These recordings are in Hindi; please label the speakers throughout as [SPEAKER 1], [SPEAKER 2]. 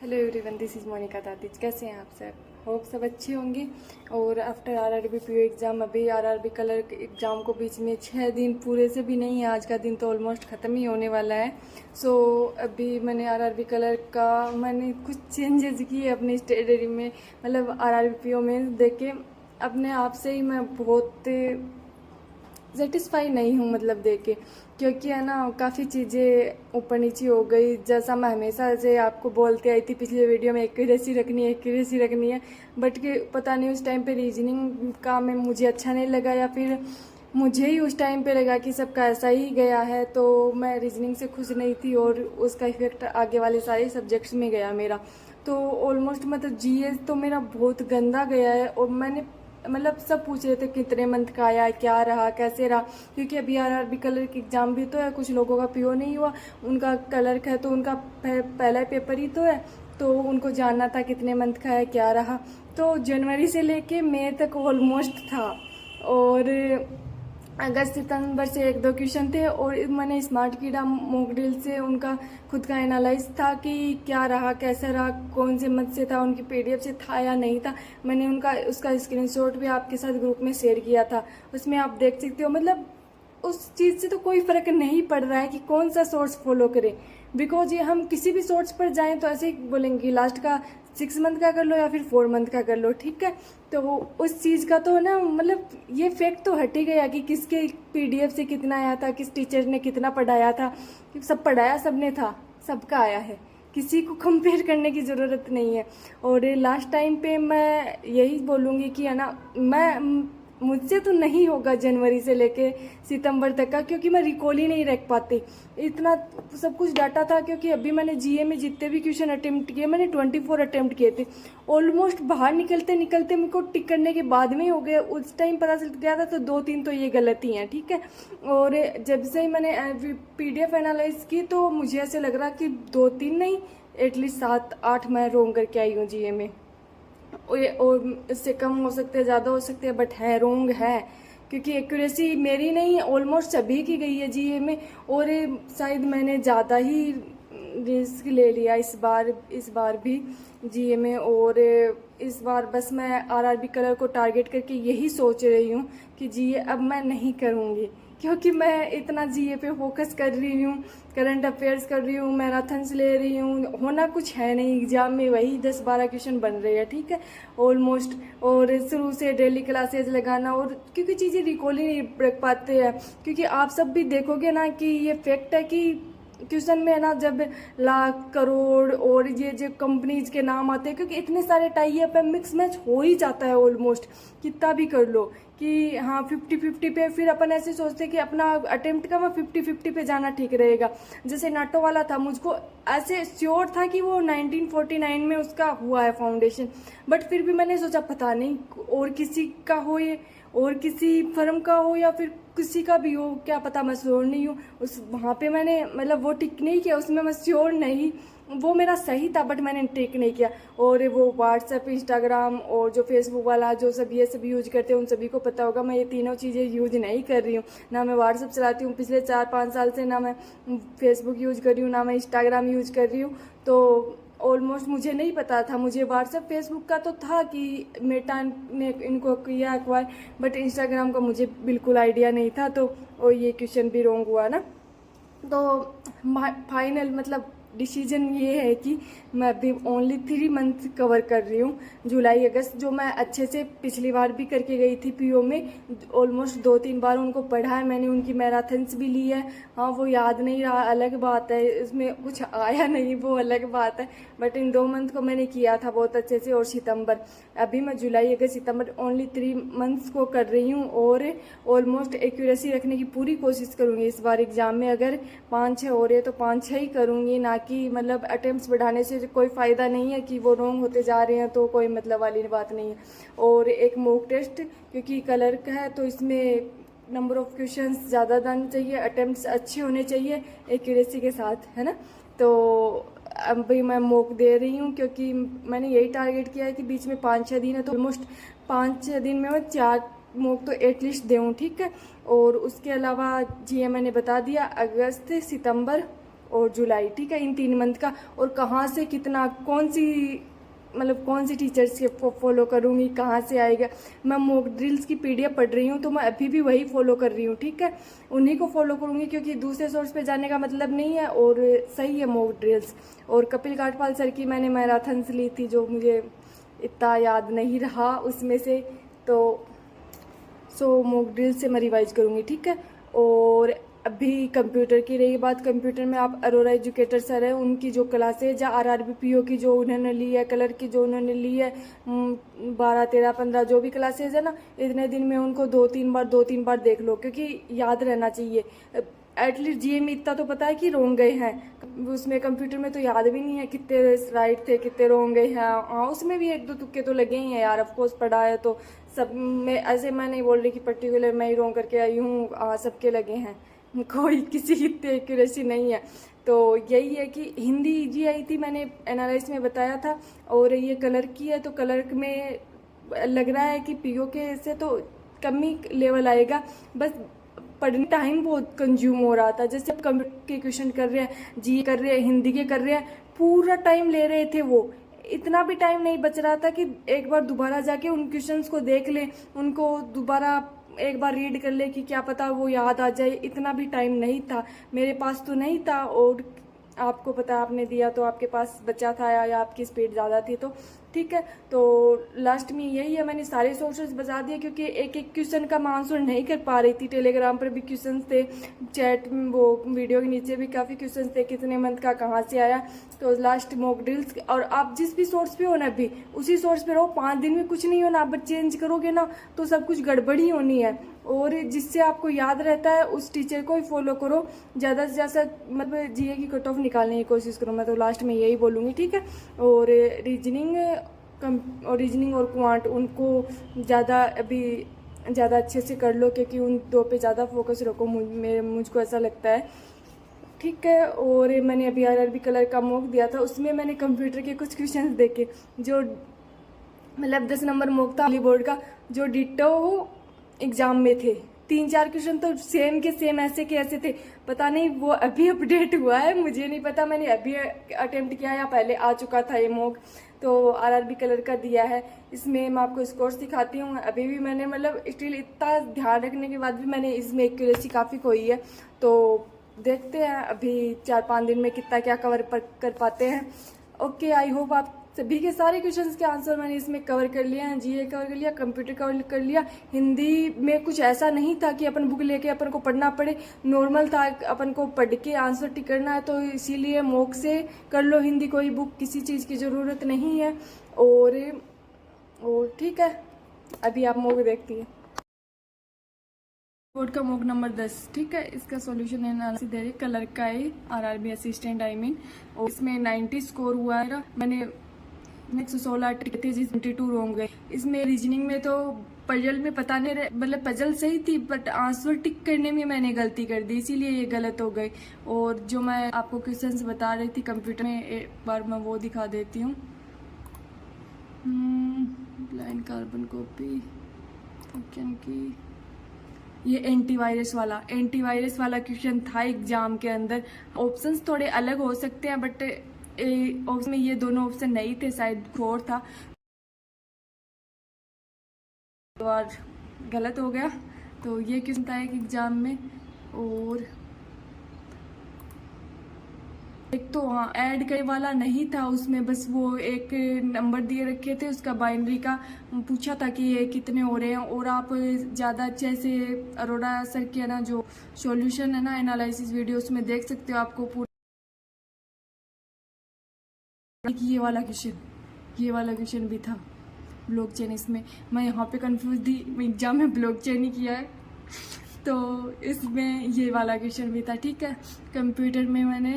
[SPEAKER 1] Hello everyone, this is Monika Dadij. कैसे हैं आप सब? होप सब अच्छे होंगे। और आफ्टर आरआरबी पीओ एग्ज़ाम, अभी आरआरबी कलर के एग्ज़ाम को बीच में 6 दिन पूरे से भी नहीं है, आज का दिन तो ऑलमोस्ट ख़त्म ही होने वाला है। सो अभी मैंने आरआरबी कलर का मैंने कुछ चेंजेस किए अपनी स्टडी में, मतलब आरआरबी पीओ में देख के अपने आप से ही मैं बहुत सेटिस्फाई नहीं हूँ, मतलब देख के, क्योंकि है ना काफ़ी चीज़ें ऊपर नीचे हो गई। जैसा मैं हमेशा से आपको बोलते आई थी पिछले वीडियो में, एक्यूरेसी रखनी है, बट कि पता नहीं उस टाइम पे रीजनिंग का में मुझे अच्छा नहीं लगा, या फिर मुझे ही उस टाइम पे लगा कि सबका ऐसा ही गया है, तो मैं रीजनिंग से खुश नहीं थी और उसका इफेक्ट आगे वाले सारे सब्जेक्ट्स में गया मेरा। तो ऑलमोस्ट मतलब जीएस तो मेरा बहुत गंदा गया है। और मैंने मतलब सब पूछ रहे थे कितने मंथ का आया, क्या रहा, कैसे रहा, क्योंकि अभी आरआरबी कलर की एग्ज़ाम भी तो है, कुछ लोगों का पीओ नहीं हुआ, उनका कलर का है, तो उनका पहला पेपर ही तो है, तो उनको जानना था कितने मंथ का है, क्या रहा। तो जनवरी से लेके मई तक ऑलमोस्ट था, और अगस्त सितंबर से 1-2 क्वेश्चन थे, और मैंने स्मार्ट कीड़ा मॉक ड्रिल से उनका खुद का एनालाइज था कि क्या रहा, कैसा रहा, कौन से मत से था, उनकी पीडीएफ से था या नहीं था। मैंने उसका स्क्रीनशॉट भी आपके साथ ग्रुप में शेयर किया था, उसमें आप देख सकते हो। मतलब उस चीज़ से तो कोई फ़र्क नहीं पड़ रहा है कि कौन सा सोर्स फॉलो करें, बिकॉज ये हम किसी भी सोर्स पर जाएं तो ऐसे ही बोलेंगे लास्ट का 6 मंथ का कर लो या फिर 4 मंथ का कर लो, ठीक है। तो उस चीज़ का तो ना मतलब ये फैक्ट तो हट ही गया कि किसके पीडीएफ से कितना आया था, किस टीचर ने कितना पढ़ाया था। सब पढ़ाया सबने था, सबका आया है, किसी को कंपेयर करने की ज़रूरत नहीं है। और लास्ट टाइम पे मैं यही बोलूँगी कि है ना, मुझसे तो नहीं होगा जनवरी से लेके सितंबर तक का, क्योंकि मैं रिकॉल ही नहीं रख पाती, इतना सब कुछ डाटा था। क्योंकि अभी मैंने जीए में जितने भी क्वेश्चन अटेम्प्ट किए, मैंने 24 अटेम्प्ट किए थे। ऑलमोस्ट बाहर निकलते निकलते मेरे को टिक करने के बाद में ही हो गया, उस टाइम पता चल गया था, तो 2-3 तो ये गलती हैं, ठीक है। और जब से ही मैंने पीडीएफ एनालाइज की, तो मुझे ऐसे लग रहा कि 2-3 नहीं, एटलीस्ट 7-8 मैं रोंग करके आई हूँ जीए में। और इससे कम हो सकते हैं, ज़्यादा हो सकते हैं, बट है रोंग है, क्योंकि एक्यूरेसी मेरी नहीं ऑलमोस्ट सभी की गई है जीए में। और शायद मैंने ज़्यादा ही रिस्क ले लिया इस बार भी जीए में। और इस बार बस मैं आरआरबी कलर को टारगेट करके यही सोच रही हूँ कि जीए अब मैं नहीं करूँगी, क्योंकि मैं इतना जीए पे फोकस कर रही हूँ, करंट अफेयर्स कर रही हूँ, मैराथन्स ले रही हूँ, होना कुछ है नहीं एग्जाम में, वही 10-12 क्वेश्चन बन रहे हैं, ठीक है, ऑलमोस्ट। और शुरू से डेली क्लासेज लगाना, और क्योंकि चीज़ें रिकॉल ही नहीं रख पाते हैं, क्योंकि आप सब भी देखोगे ना कि ये फैक्ट है कि क्वेश्चन में ना जब लाख करोड़ और ये जो कंपनीज के नाम आते हैं, क्योंकि इतने सारे टाई अप है, मिक्स मैच हो ही जाता है ऑलमोस्ट, कितना भी कर लो कि हाँ 50-50 पे। फिर अपन ऐसे सोचते हैं कि अपना अटेम्प्ट का मैं 50-50 पे जाना ठीक रहेगा। जैसे नाटो वाला था, मुझको ऐसे श्योर था कि वो 1949 में उसका हुआ है फाउंडेशन, बट फिर भी मैंने सोचा पता नहीं और किसी का हो, ये और किसी फर्म का हो, या फिर किसी का भी हो, क्या पता, मैं श्योर नहीं हूँ। उस वहाँ पे मैंने मतलब वो टिक नहीं किया, उसमें मैं श्योर नहीं, वो मेरा सही था बट मैंने टिक नहीं किया। और वो व्हाट्सएप, इंस्टाग्राम और जो फेसबुक वाला जो सब ये सब यूज करते हैं, उन सभी को पता होगा मैं ये तीनों चीज़ें यूज नहीं कर रही हूँ। ना मैं व्हाट्सएप चलाती हूँ पिछले 4-5 साल से, ना मैं फेसबुक यूज कर रही हूँ, ना मैं इंस्टाग्राम यूज कर रही हूँ। तो ऑलमोस्ट मुझे नहीं पता था, मुझे व्हाट्सएप फेसबुक का तो था कि मेटा ने इनको किया एक्वायर, बट इंस्टाग्राम का मुझे बिल्कुल आइडिया नहीं था। तो और ये क्वेश्चन भी रॉन्ग हुआ ना। तो फाइनल मतलब डिसीजन ये है कि मैं अभी ओनली 3 मंथ कवर कर रही हूँ, जुलाई अगस्त, जो मैं अच्छे से पिछली बार भी करके गई थी पीओ में। ऑलमोस्ट 2-3 बार उनको पढ़ा है मैंने, उनकी मैराथन्स भी ली है। हाँ वो याद नहीं रहा अलग बात है, इसमें कुछ आया नहीं वो अलग बात है, बट इन 2 मंथ को मैंने किया था बहुत अच्छे से। और सितंबर, अभी मैं जुलाई अगस्त सितंबर ओनली 3 मंथ्स को कर रही हूँ, और ऑलमोस्ट एक्यूरेसी रखने की पूरी कोशिश करूँगी इस बार एग्जाम में। अगर 5-6 हो रहे हैं तो 5-6 ही करूँगी, ना कि मतलब अटेम्प्ट्स बढ़ाने से कोई फ़ायदा नहीं है कि वो रॉन्ग होते जा रहे हैं, तो कोई मतलब वाली बात नहीं है। और एक मॉक टेस्ट, क्योंकि कलर का है तो इसमें नंबर ऑफ क्वेश्चंस ज़्यादा आने चाहिए, अटेम्प्ट्स अच्छे होने चाहिए एक्यूरेसी के साथ, है ना। तो अभी मैं मॉक दे रही हूँ, क्योंकि मैंने यही टारगेट किया है कि बीच में 5-6 दिन है, तो ऑलमोस्ट 5-6 दिन में मैं 4 मॉक तो एटलीस्ट दूँ, ठीक है। और उसके अलावा जी मैंने बता दिया, अगस्त सितंबर और जुलाई, ठीक है, इन 3 मंथ का। और कहाँ से कितना, कौन सी टीचर्स के फॉलो करूँगी, कहाँ से आएगा। मैं मॉक ड्रिल्स की पीडीएफ पढ़ रही हूँ, तो मैं अभी भी वही फॉलो कर रही हूँ, ठीक है, उन्हीं को फॉलो करूँगी, क्योंकि दूसरे सोर्स पे जाने का मतलब नहीं है। और सही है मॉक ड्रिल्स। और कपिल काठपाल सर की मैंने मैराथन्स ली थी, जो मुझे इतना याद नहीं रहा उसमें से, तो मॉक ड्रिल से मैं रिवाइज करूँगी, ठीक है। और अभी कंप्यूटर की रही बात, कंप्यूटर में आप अरोरा एजुकेटर सर है, उनकी जो क्लासेज है आरआरबी पीओ की जो उन्होंने ली है, कलर की जो उन्होंने ली है, 12, 13, 15 जो भी क्लासेज है ना, इतने दिन में उनको 2-3 बार देख लो, क्योंकि याद रहना चाहिए। एटलीस्ट जीए में इतना तो पता है कि रोंग गए हैं, उसमें कंप्यूटर में तो याद भी नहीं है कितने राइट थे कितने रोंग गए हैं। हाँ, उसमें भी 1-2 तुक्के तो लगे ही हैं यार, ऑफकोर्स पढ़ा है तो सब में। ऐसे मैं नहीं बोल रही कि पर्टिकुलर मैं ही रोंग करके आई हूँ, सबके लगे हैं, कोई किसी की इतनी एक्यूरेसी नहीं है। तो यही है कि हिंदी ईजी आई थी, मैंने एनालाइज में बताया था। और ये कलर की है, तो कलर में लग रहा है कि पीओ के से तो कम ही लेवल आएगा, बस पढ़ने टाइम बहुत कंज्यूम हो रहा था। जैसे अब कंप्यूटर के क्वेश्चन कर रहे हैं, जी कर रहे हैं, हिंदी के कर रहे हैं, पूरा टाइम ले रहे थे वो, इतना भी टाइम नहीं बच रहा था कि एक बार दोबारा जाके उन क्वेश्चंस को देख ले, उनको दोबारा एक बार रीड कर ले कि क्या पता वो याद आ जाए। इतना भी टाइम नहीं था, मेरे पास तो नहीं था। और आपको पता, आपने दिया तो आपके पास बचा था, या आपकी स्पीड ज़्यादा थी, तो ठीक है। तो लास्ट में यही है, मैंने सारे सोर्सेज बता दिए, क्योंकि एक एक क्वेश्चन का मैं आंसर नहीं कर पा रही थी। टेलीग्राम पर भी क्वेश्चन थे, चैट वो वीडियो के नीचे भी काफ़ी क्वेश्चन थे, कितने मंथ का कहाँ से आया। तो लास्ट मॉक ड्रिल्स, और आप जिस भी सोर्स पे हो ना, अभी उसी सोर्स पे रहो, 5 दिन में कुछ नहीं होना, आप चेंज करोगे ना तो सब कुछ गड़बड़ी होनी है। और जिससे आपको याद रहता है उस टीचर को ही फॉलो करो, ज़्यादा से ज़्यादा मतलब जीए की कट ऑफ निकालने की कोशिश करो, मैं तो लास्ट में यही बोलूँगी, ठीक है। और रीजनिंग और क्वांट, उनको ज़्यादा अच्छे से कर लो, क्योंकि उन 2 पे ज़्यादा फोकस रखो, मुझको ऐसा लगता है, ठीक है। और मैंने अभी आरआरबी कलर का मॉक दिया था, उसमें मैंने कंप्यूटर के कुछ क्वेश्चंस देखे, जो मतलब 10 नंबर मॉक था बोर्ड का, जो डिट्टो एग्जाम में थे। 3-4 क्वेश्चन तो सेम के सेम ऐसे के ऐसे थे, पता नहीं वो अभी अपडेट हुआ है, मुझे नहीं पता, मैंने अभी अटेम्प्ट किया या पहले आ चुका था ये मॉक। तो आरआरबी कलर का दिया है, इसमें मैं आपको स्कोर्स दिखाती हूँ। अभी भी मैंने मतलब स्टिल इतना ध्यान रखने के बाद भी मैंने इसमें एक्यूरेसी काफ़ी खोई है, तो देखते हैं अभी 4-5 दिन में कितना क्या कवर कर पाते हैं। ओके, आई होप आप सभी के सारे क्वेश्चंस के आंसर मैंने इसमें कवर कर लिया है। जीए कवर कर लिया, कंप्यूटर कवर कर लिया। हिंदी में कुछ ऐसा नहीं था कि अपन बुक लेके अपन को पढ़ना पड़े, नॉर्मल था अपन को पढ़ के आंसर टिक करना है, तो इसीलिए मॉक से कर लो हिंदी, कोई बुक किसी चीज़ की ज़रूरत नहीं है। और ठीक है, अभी आप मॉक देखती है, बोर्ड का मॉक नंबर 10, ठीक है। इसका सॉल्यूशन एनालिसिस दे रही कलर का है, आरआरबी असिस्टेंट और इसमें 90 स्कोर हुआ है। मैंने 116 थे, जिस 22 रोंग गए। इसमें रीजनिंग में तो पजल में पता नहीं, मतलब पजल सही थी बट आंसर टिक करने में मैंने गलती कर दी, इसीलिए ये गलत हो गई। और जो मैं आपको क्वेश्चंस बता रही थी कंप्यूटर में, एक बार मैं वो दिखा देती हूँ। ब्लाइंड कार्बन कॉपी की, ये एंटीवायरस वाला क्वेश्चन था एग्जाम के अंदर। ऑप्शंस थोड़े अलग हो सकते हैं, बट ऑप्शन में ये दोनों ऑप्शन नहीं थे, शायद 4 था, तो आज गलत हो गया। तो ये क्वेश्चन था एक एग्जाम में। और एक तो हाँ, ऐड करने वाला नहीं था उसमें, बस वो एक नंबर दिए रखे थे, उसका बाइनरी का पूछा था कि ये कितने हो रहे हैं। और आप ज़्यादा अच्छे से अरोड़ा सर के ना जो सॉल्यूशन है ना एनालिसिस वीडियो, उसमें देख सकते हो, आपको पूरा ये वाला क्वेश्चन भी था ब्लॉकचेन। इसमें मैं यहाँ पे कंफ्यूज थी, एग्जाम में ब्लॉकचेन ही किया है, तो इसमें ये वाला क्वेश्चन भी था, ठीक है। कंप्यूटर में मैंने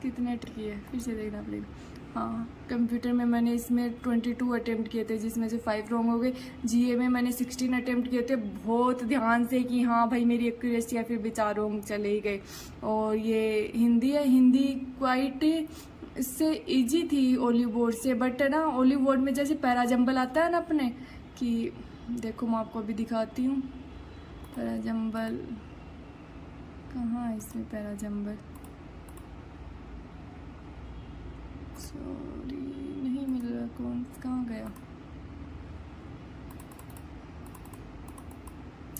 [SPEAKER 1] कितने किए, फिर से देखना पड़ेगा। हाँ, कंप्यूटर में मैंने इसमें 22 अटेम्प्ट किए थे, जिसमें से 5 रॉन्ग हो गए। जीए में मैंने 16 अटेम्प्ट किए थे, बहुत ध्यान से कि हाँ भाई मेरी एक्यूरेसी है, फिर भी 4 रॉन्ग चले ही गए। और ये हिंदी है, हिंदी क्वाइट इससे इजी थी ओली बोर्ड से, बट ना ओली बोर्ड में जैसे पैराजंबल आता है ना अपने, कि देखो मैं आपको अभी दिखाती हूँ पैराजंबल कहाँ है इसमें। पैराजंबल सॉरी नहीं मिल रहा, कौन कहाँ गया?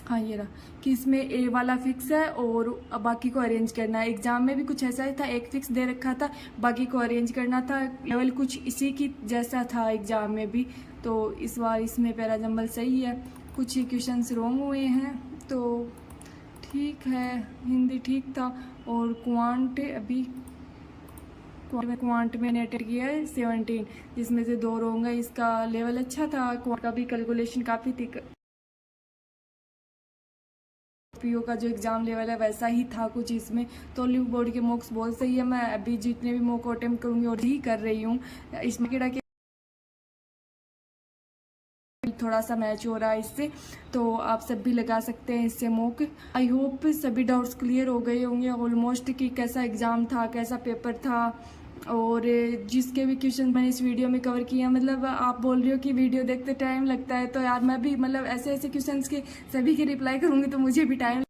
[SPEAKER 1] हाँ ये रहा कि इसमें ए वाला फिक्स है और बाकी को अरेंज करना है। एग्जाम में भी कुछ ऐसा ही था, एक फिक्स दे रखा था, बाकी को अरेंज करना था। लेवल कुछ इसी की जैसा था एग्जाम में भी, तो इस बार इसमें पैरा जंबल सही है, कुछ क्वेश्चंस रॉन्ग हुए हैं तो ठीक है। हिंदी ठीक था और क्वांट अभी क्वांट में नेट किया है 17, जिसमें से 2 रॉन्ग है। इसका लेवल अच्छा था, क्वांट का भी कैलकुलेशन काफ़ी थी। पीओ का जो एग्ज़ाम लेवल है वैसा ही था कुछ इसमें। तो लिव बोर्ड के मॉक्स बहुत सही है। मैं अभी जितने भी मॉक अटेम्प्ट करूँगी और ही कर रही हूँ। इसमें केड़ा के थोड़ा सा मैच हो रहा है इससे, तो आप सब भी लगा सकते हैं इससे मॉक। आई होप सभी डाउट्स क्लियर हो गए होंगे ऑलमोस्ट कि कैसा एग्ज़ाम था, कैसा पेपर था, और जिसके भी क्वेश्चन मैंने इस वीडियो में कवर किया। मतलब आप बोल रहे हो कि वीडियो देखते टाइम लगता है, तो यार मैं भी मतलब ऐसे ऐसे क्वेश्चंस के सभी के रिप्लाई करूँगी तो मुझे भी टाइम